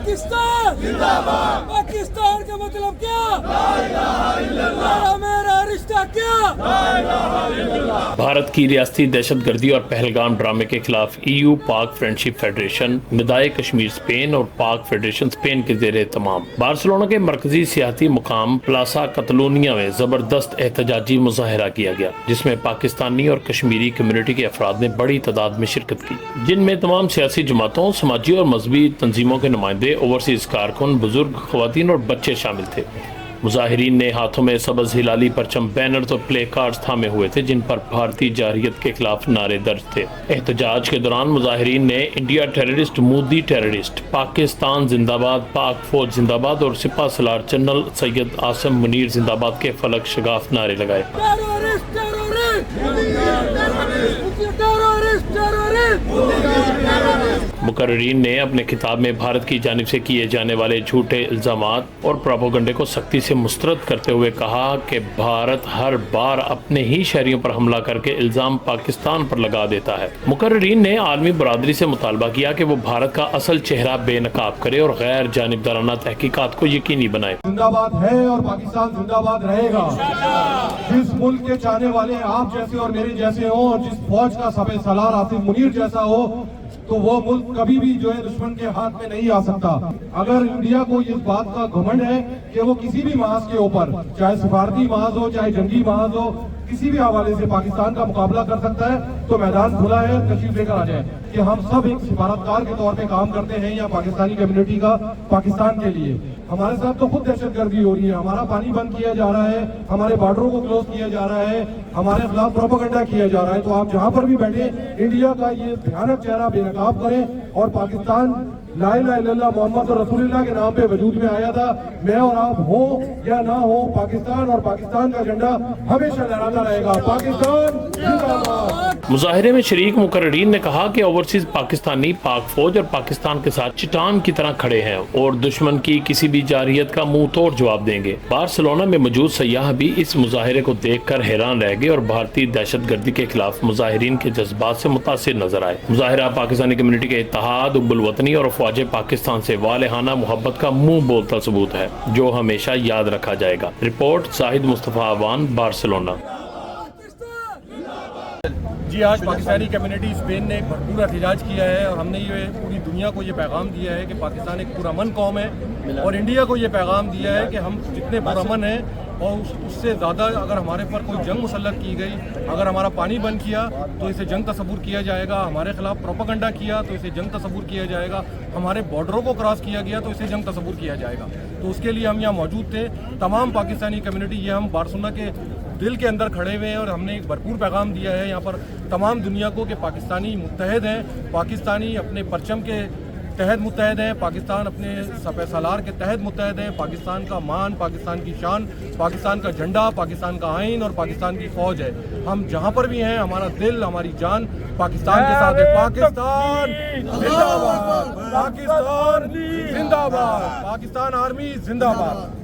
पाकिस्तान जिंदाबाद। पाकिस्तान का मतलब क्या? ला इलाहा इल्लल्लाह। मेरा रिश्ता क्या? ला इलाहा इल्लल्लाह। भारत की रियासती दहशतगर्दी और पहलगाम ड्रामे के खिलाफ EU पाक फ्रेंडशिप फेडरेशन, निदाए कश्मीर स्पेन और पाक फेडरेशन स्पेन के जेर तमाम बार्सिलोना के मरकजी सियाती मुकाम प्लासा कतलोनिया में जबरदस्त एहतजाजी मुजाहरा किया गया, जिसमें पाकिस्तानी और कश्मीरी कम्युनिटी के अफराद ने बड़ी तादाद में शिरकत की, जिनमें तमाम सियासी जमातों, समाजी और मजहबी तंजीमों के नुमाइंदे, ओवरसीज कारकुन, बुजुर्ग, खवातीन और बच्चे शामिल थे। मुजाहिरीन ने हाथों में सबज हिलाली परचम, बैनर्स और प्ले कार्ड्स थामे हुए थे, जिन पर भारतीय जारहियत के खिलाफ नारे दर्ज थे। एहतजाज के दौरान मुजाहिरीन ने India terrorist, Modi terrorist, Pakistan जिंदाबाद, पाक फौज जिंदाबाद और सिपा सलार जनरल सैयद आसिम मुनीर जिंदाबाद के फलक शगाफ नारे लगाए। मुकर्रीन ने अपने खिताब में भारत की जानिब से किए जाने वाले झूठे इल्जामात और प्रोपेगेंडे को सख्ती से मुस्तरद करते हुए कहा कि भारत हर बार अपने ही शहरियों पर हमला करके इल्जाम पाकिस्तान पर लगा देता है। मुकर्रीन ने आलमी बरादरी से मुतालबा किया कि वो भारत का असल चेहरा बेनकाब करे और गैर जानिबदाराना तहकीकात को यकीनी बनाए। जिंदाबाद है और पाकिस्तान जिंदाबाद रहेगा। जिस मुल्क के चाहने वाले आप जैसे और मेरे जैसे हो, और जिस फौज का सबे सलार आसिम मुनीर जैसा हो, तो वो मुल्क कभी भी जो है दुश्मन के हाथ में नहीं आ सकता। अगर इंडिया को इस बात का घमंड है कि वो किसी भी महाज के ऊपर, चाहे सिफारती महाज हो, चाहे जंगी महाज हो, किसी भी हवाले से पाकिस्तान का मुकाबला कर सकता है, तो मैदान खुला है, तशरीफ लेकर आ जाए कि हम सब एक सिफारतकार के तौर पे काम करते हैं या पाकिस्तानी कम्युनिटी का पाकिस्तान के लिए। हमारे साथ तो खुद दहशतगर्दी हो रही है, हमारा पानी बंद किया जा रहा है, हमारे बॉर्डरों को क्लोज किया जा रहा है, हमारे खिलाफ प्रोपेगेंडा किया जा रहा है। तो आप जहां पर भी बैठे, इंडिया का ये भयानक चेहरा बेनकाब करें और पाकिस्तान ला इलाहा इल्लल्लाह मोहम्मद रसूलुल्लाह के नाम पे वजूद में आया था। मैं और आप हो या ना हो, पाकिस्तान और पाकिस्तान का झंडा हमेशा लहराता रहेगा। पाकिस्तान जिंदाबाद। मुजाहिरे में शरीक मुकर्रीन ने कहा कि ओवरसीज पाकिस्तानी पाक फौज और पाकिस्तान के साथ चट्टान की तरह खड़े हैं और दुश्मन की किसी भी जारहियत का मुंह तोड़ जवाब देंगे। बार्सिलोना में मौजूद सयाह भी इस मुजाहिरे को देखकर हैरान रह गए और भारतीय दहशतगर्दी के खिलाफ मुजाहिरीन के जज्बात से मुतासिर नजर आए। मुजाहिरा पाकिस्तानी कम्युनिटी के इत्तेहाद, उब्बुल वतनी और ख्वाजे पाकिस्तान से वालेहाना मोहब्बत का मुंह बोलता सबूत है, जो हमेशा याद रखा जाएगा। Report Shahid Mustafa Awan, Barcelona. जी, आज पाकिस्तानी कम्युनिटी स्पेन ने भरपूर एहतजाज किया है और हमने ये पूरी दुनिया को ये पैगाम दिया है कि पाकिस्तान एक पुरअमन कौम है और इंडिया को ये पैगाम दिया है कि हम जितने पुरअमन हैं और उससे ज़्यादा अगर हमारे पर कोई जंग मुसल्लत की गई, अगर हमारा पानी बंद किया तो इसे जंग तस्वुर किया जाएगा, हमारे खिलाफ प्रोपेगेंडा किया तो इसे जंग तस्वुर किया जाएगा, हमारे बॉर्डरों को क्रॉस किया गया तो इसे जंग तस्वुर किया जाएगा। तो उसके लिए हम यहाँ मौजूद थे। तमाम पाकिस्तानी कम्युनिटी, ये हम बार्सिलोना के दिल के अंदर खड़े हुए हैं और हमने एक भरपूर पैगाम दिया है यहाँ पर तमाम दुनिया को कि पाकिस्तानी मुत्तहद हैं, पाकिस्तानी अपने परचम के तहत मुत्तहद हैं, पाकिस्तान अपने सफ़े सालार के तहत मुत्तहद हैं। पाकिस्तान का मान, पाकिस्तान की शान, पाकिस्तान का झंडा, पाकिस्तान का आइन और पाकिस्तान की फ़ौज है। हम जहाँ पर भी हैं, हमारा दिल, हमारी जान पाकिस्तान के साथ है। पाकिस्तान जिंदाबाद, पाकिस्तान जिंदाबाद, पाकिस्तान आर्मी जिंदाबाद।